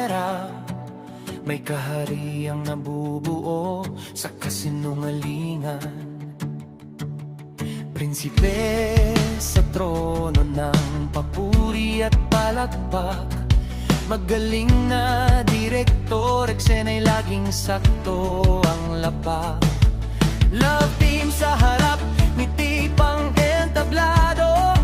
pera. May kahariang nabubuo sa kasinungalingan. Prinsipe sa trono ng papuri at palakpak. Magaling na direktor, eksena'y laging sakto ang lapak. Love team sa harap, ngiti pang entablado.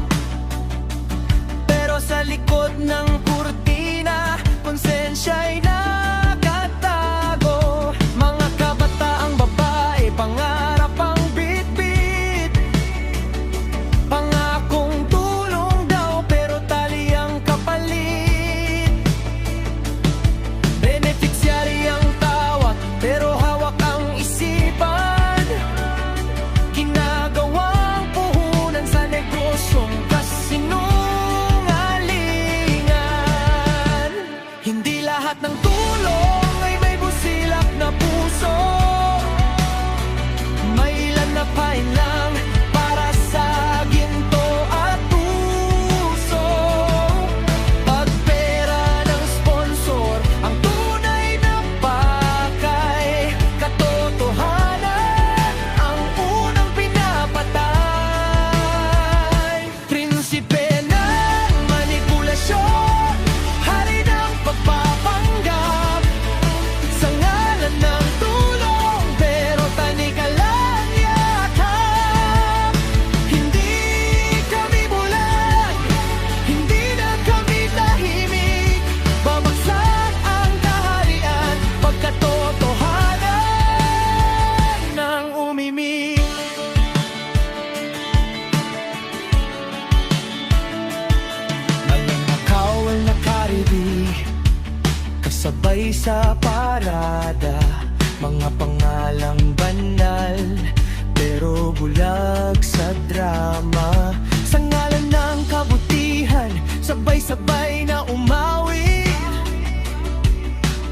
Pero sa likod ng kurtina, konsensya'y nakatago. Mga kabataang babae, pangarap ang bitbit. Pangakong tulong daw, pero tali ang kapalit. Beneficiary ang tawag, pero hawak ang isipan. Ginagawang puhunan sa negosyong kasinungalingan. Hindi lahat ng tulong ay may busilak na puso. May ilan na painlang para sa ginto at puso. Pag pera ng sponsor ang tunay na pakay, katotohanan ang unang pinapatay. Prinsipe ng manipulasyon, hari ng pagpapanggap. Sa ngalan ng tulong, pero tani ka lang yakap. Hindi kami bulag, hindi na kami tahimik. Babagsak ang kaharian, pagkatotohanan ng umimik. Malanakaw ang nakariri, kasabay sa parada. Mga pangalang banal, pero bulag sa drama. Sa ngalan ng kabutihan, sabay-sabay na umawi.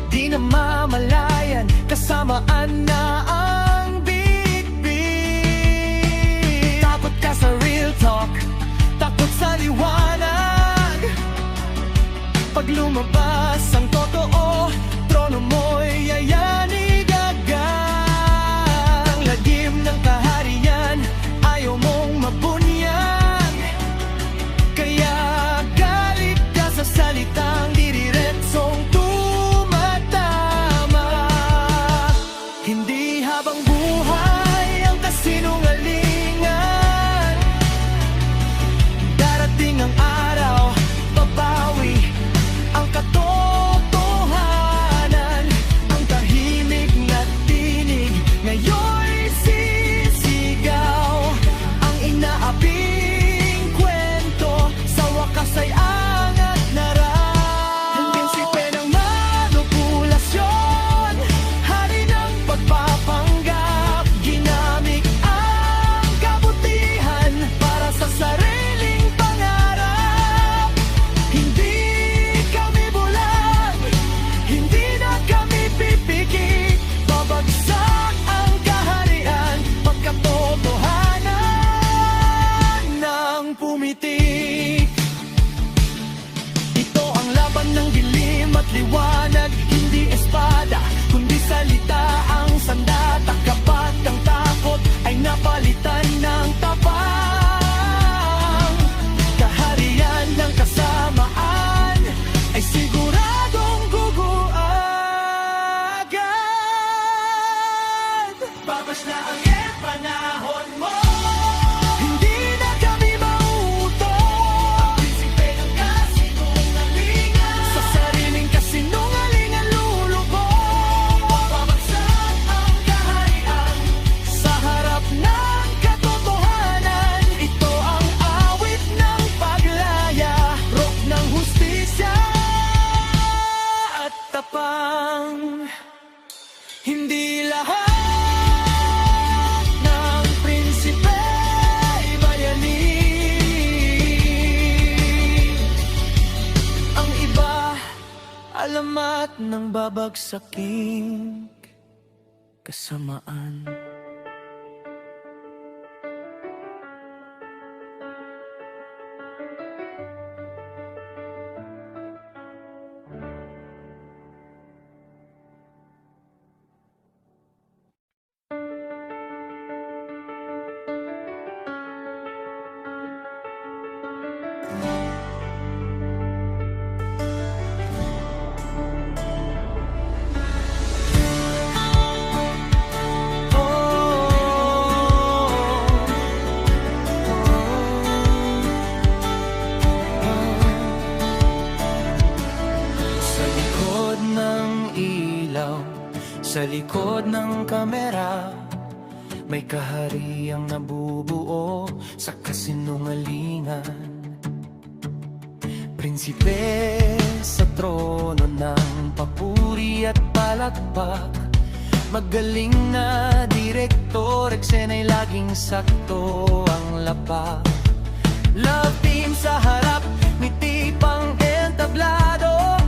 Di na mamalayan, kasamaan na ang big-big. Takot ka sa real talk, takot sa liwanag. Pag lumabas ang totoo, trono mo'y yayanig agad. Ang lagim ng kaharian, ayaw mong mabunyag. Kaya galit ka sa salitang diriretsong tumatama. Hindi habang buhay ang kasinungalingan. Darating ang araw, babawi ang katotohanan. Ang tahimik na tinig ngayon'y sisigaw. Ang inaaping kwento sa wakas ay angat na raw. Ang prinsipe ng manipulasyon, hari ng pagpapanggap. Ginamit ang kabutihan para sa sariling pangarap. Hindi kami bulag, hindi na kami pipikit. Babagsak ang kaharian, pagkatotohanan ng pumitik. Ito ang laban ng dilim at liwanag, hindi espada, kundi salita ang sandata. Kapat ang takot ay napalitan ng tapang. Kaharian ng kasamaan ay siguradong guguagad. Babas na ang panahon mo, hindi na kami mauuto. Ang prinsipe ng kasinungalingan, sa sariling kasinungalingan lulubog. Babagsak ang kaharian, sa harap ng katotohanan. Ito ang awit ng paglaya, rok ng hustisya at tapang. Hindi lahat ng prinsipe ay bayani. Ang iba, alamat ng babagsaking kasamaan. Sa likod ng kamera, may kahariang nabubuo sa kasinungalingan. Prinsipe sa trono ng papuri at palakpak, magaling na direktor, eksena'y laging sakto ang lapak. Love team sa harap, ngiti pang entablado,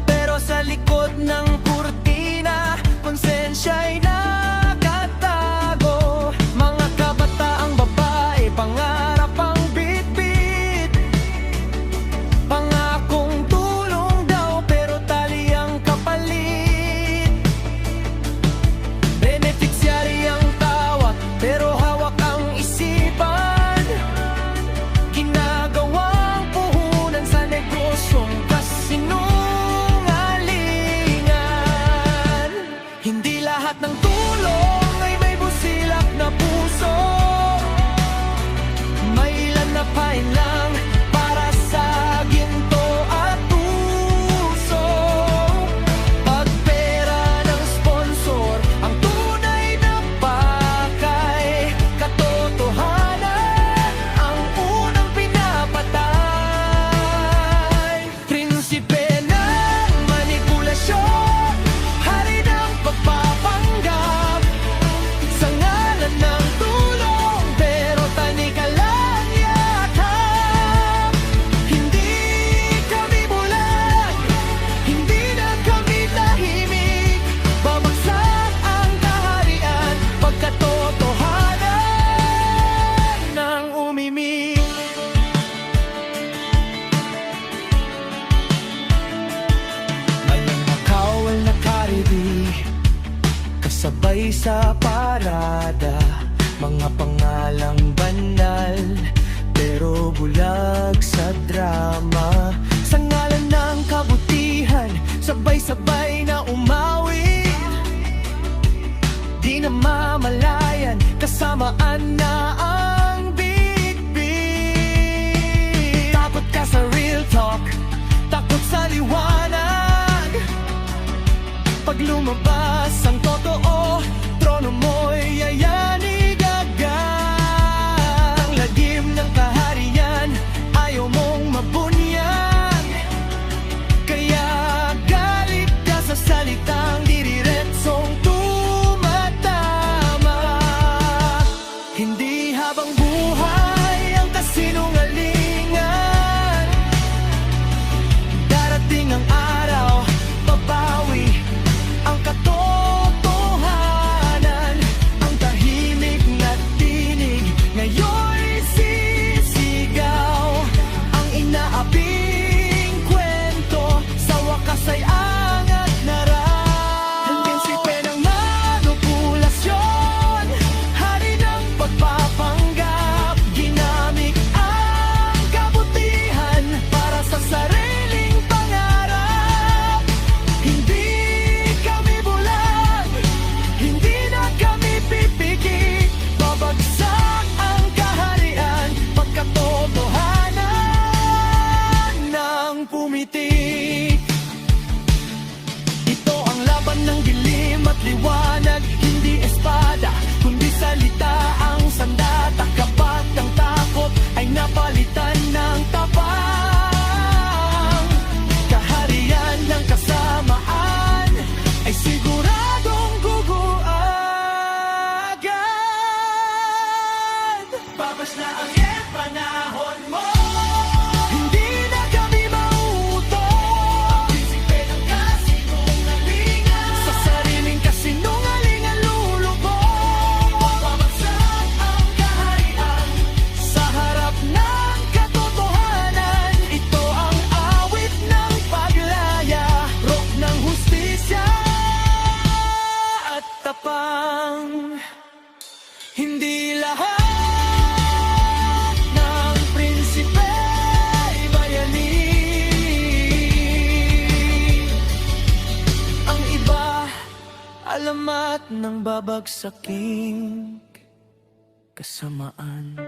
pero sa likod ng kurtina, konsensya'y nakatago. Mga kabataang babae, pangarap ang bitbit, pangakong tulong daw, pero tali ang kapalit. Beneficiary ang tawag, pero hawak ang isipan, ginagawang puhunan sa negosyong kasinungalingan. Hindi lahat ng tulong ay may busilak na puso, may ilan na painlang para sa ginto at puso. Pag pera ng sponsor ang tunay na pakay, katotohanan ang unang pinapatay. Prinsipe ng manipulasyon, hari ng pagpapanggap, sa ngalan ng tulong, pero tani ka lang yakap. Hindi kami bulag, hindi na kami tahimik, babagsak ang kaharian, pagkatotohanan ng umimik. Mayang makawal na karidi, kasabay sa parada, mga pangalang banal, pero bulag sa drama. Sa ngalan ng kabutihan, sabay-sabay na umawit, di na mamalayan, kasamaan na ang bitbit. Takot ka sa real talk, takot sa liwanag, pag lumabas ang totoo, trono mo'y yayanig agad. Ang lagim ng kaharian, ayaw mong mabunyag, kaya galit ka sa salitang diriretsong tumatama. Hindi habang buhay ang kasinungalingan, darating ang araw, babawi ang katotohanan. Ang tahimik na tinig ngayon'y sisigaw, ang inaabing kwento sa wakas ay angat na raw. Ang prinsipe ng manipulasyon, hari ng pagpapanggap, ginamit ang kabutihan para sa sariling pangarap. Hindi kami bulag, hindi na kami pipigil, babagsak ang kaharian, pagkatotohanan ng pumitik. Ito ang laban ng dilim at liwanag, hindi espada, kundi salita ang sandata. Kapag ang takot ay napalitan ng tapang, kaharian ng kasamaan ay siguradong guguagad. Babas na ang panahon mo, hindi na kami mauuto. Ang prinsipe ng kasinungalingan, sa sariling kasinungalingan lulubog. Babagsak ang kaharian, sa harap ng katotohanan. Ito ang awit ng paglaya, rok ng hustisya at tapang. Hindi lahat ng prinsipe ay bayani, ang iba alamat ng babagsaking kasamaan.